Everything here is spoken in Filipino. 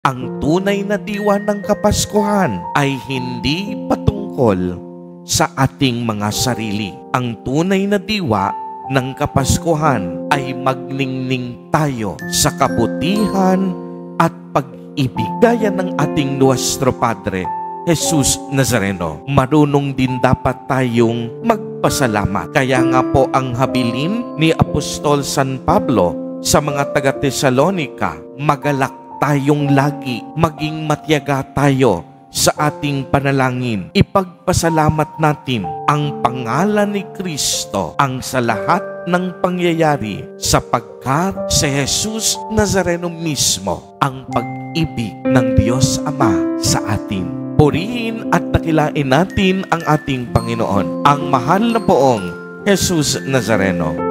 Ang tunay na diwa ng Kapaskuhan ay hindi patungkol sa ating mga sarili. Ang tunay na diwa ng Kapaskuhan ay magningning tayo sa kabutihan at pag-ibig. Gaya ng ating Nuestro Padre, Jesus Nazareno, marunong din dapat tayong magpasalamat. Kaya nga po ang habilin ni Apostol San Pablo sa mga taga-Tesalonica, magalak tayong lagi, maging matyaga tayo sa ating panalangin. Ipagpasalamat natin ang pangalan ni Kristo ang sa lahat ng pangyayari, sapagkat si Jesus Nazareno mismo ang pag-ibig ng Diyos Ama sa atin. Purihin at dakilain natin ang ating Panginoon, ang mahal na poong Jesus Nazareno.